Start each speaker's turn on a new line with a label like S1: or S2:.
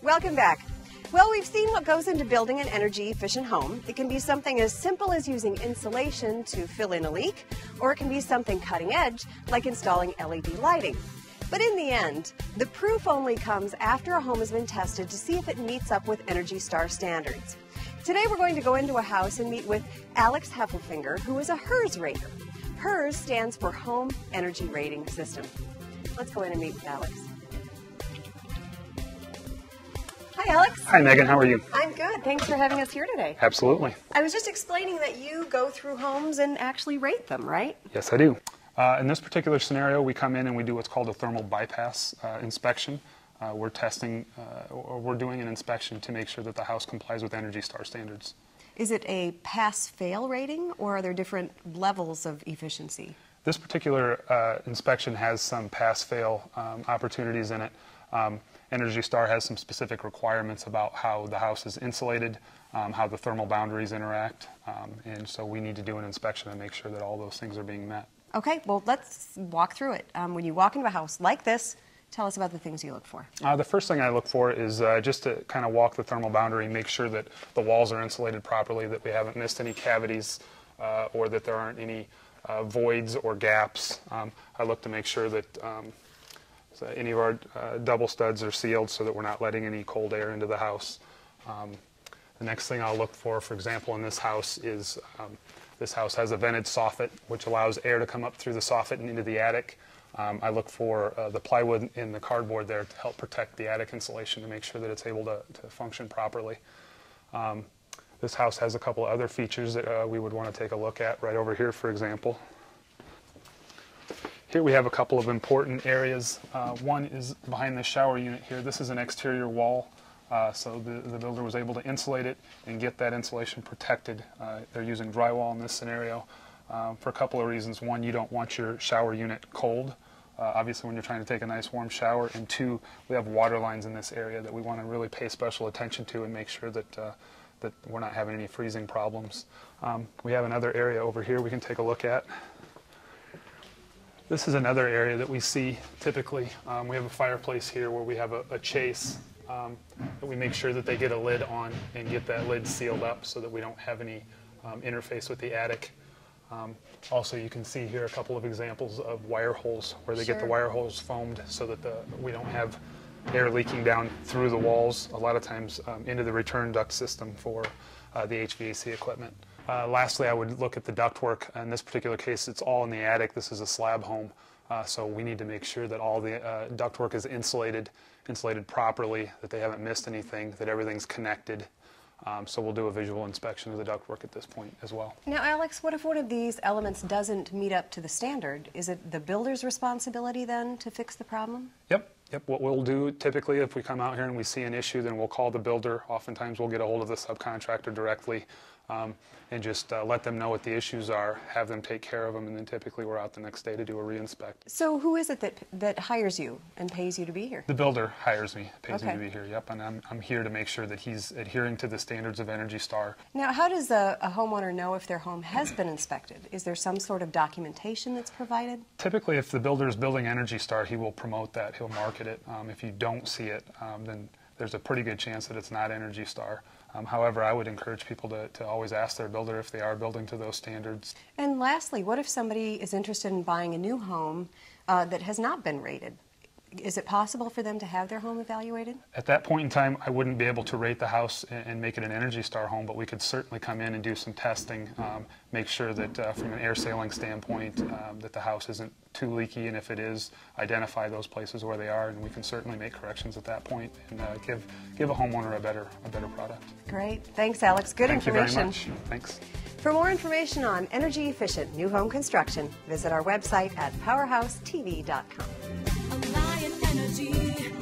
S1: Welcome back. Well, we've seen what goes into building an energy-efficient home. It can be something as simple as using insulation to fill in a leak, or it can be something cutting edge, like installing LED lighting. But in the end, the proof only comes after a home has been tested to see if it meets up with ENERGY STAR standards. Today we're going to go into a house and meet with Alex Heffelfinger, who is a HERS rater. HERS stands for Home Energy Rating System. Let's go in and meet with Alex. Hi, Alex.
S2: Hi, Megan. How are you?
S1: I'm good. Thanks for having us here today.
S2: Absolutely.
S1: I was just explaining that you go through homes and actually rate them, right?
S2: Yes, I do. In this particular scenario, we come in and we do what's called a thermal bypass inspection. We're testing, or we're doing an inspection to make sure that the house complies with ENERGY STAR standards.
S1: Is it a pass-fail rating, or are there different levels of efficiency?
S2: This particular inspection has some pass-fail opportunities in it. ENERGY STAR has some specific requirements about how the house is insulated, how the thermal boundaries interact, and so we need to do an inspection and make sure that all those things are being met.
S1: Okay, well, let's walk through it. When you walk into a house like this, tell us about the things you look for.
S2: The first thing I look for is just to kind of walk the thermal boundary and make sure that the walls are insulated properly, that we haven't missed any cavities, or that there aren't any voids or gaps. I look to make sure that so any of our double studs are sealed so that we're not letting any cold air into the house. The next thing I'll look for example, in this house is this house has a vented soffit, which allows air to come up through the soffit and into the attic. I look for the plywood and the cardboard there to help protect the attic insulation to make sure that it's able to function properly. This house has a couple of other features that we would want to take a look at right over here, for example. Here we have a couple of important areas. One is behind the shower unit here. This is an exterior wall, so the builder was able to insulate it and get that insulation protected. They're using drywall in this scenario for a couple of reasons. One, you don't want your shower unit cold, obviously when you're trying to take a nice warm shower. And two, we have water lines in this area that we want to really pay special attention to and make sure that that we're not having any freezing problems. We have another area over here we can take a look at. This is another area that we see typically. We have a fireplace here where we have a chase that we make sure that they get a lid on and get that lid sealed up so that we don't have any interface with the attic. Also, you can see here a couple of examples of wire holes where they get the wire holes foamed so that we don't have air leaking down through the walls, a lot of times into the return duct system for the HVAC equipment. Lastly, I would look at the ductwork. In this particular case, it's all in the attic. This is a slab home, so we need to make sure that all the ductwork is insulated properly, that they haven't missed anything, that everything's connected. So we'll do a visual inspection of the ductwork at this point as well.
S1: Now, Alex, what if one of these elements doesn't meet up to the standard? Is it the builder's responsibility then to fix the problem?
S2: Yep. What we'll do typically if we come out here and we see an issue, then we'll call the builder. Oftentimes we'll get a hold of the subcontractor directly and just let them know what the issues are, have them take care of them, and then typically we're out the next day to do a re-inspect.
S1: So who is it that hires you and pays you to be here?
S2: The builder hires me, pays me to be here, yep, and I'm here to make sure that he's adhering to the standards of ENERGY STAR.
S1: Now, how does a homeowner know if their home has been inspected? Is there some sort of documentation that's provided?
S2: Typically, if the builder is building ENERGY STAR, he will promote that, he'll market it. If you don't see it, then there's a pretty good chance that it's not ENERGY STAR. However, I would encourage people to always ask their builder if they are building to those standards.
S1: And lastly, what if somebody is interested in buying a new home that has not been rated? Is it possible for them to have their home evaluated?
S2: At that point in time, I wouldn't be able to rate the house and make it an ENERGY STAR home, but we could certainly come in and do some testing, make sure that from an air sealing standpoint that the house isn't too leaky, and if it is, identify those places where they are, and we can certainly make corrections at that point and give a homeowner a better product.
S1: Great. Thanks, Alex. Good information.
S2: Thank you very much. Thanks.
S1: For more information on energy-efficient new home construction, visit our website at powerhousetv.com.
S3: Alliant Energy.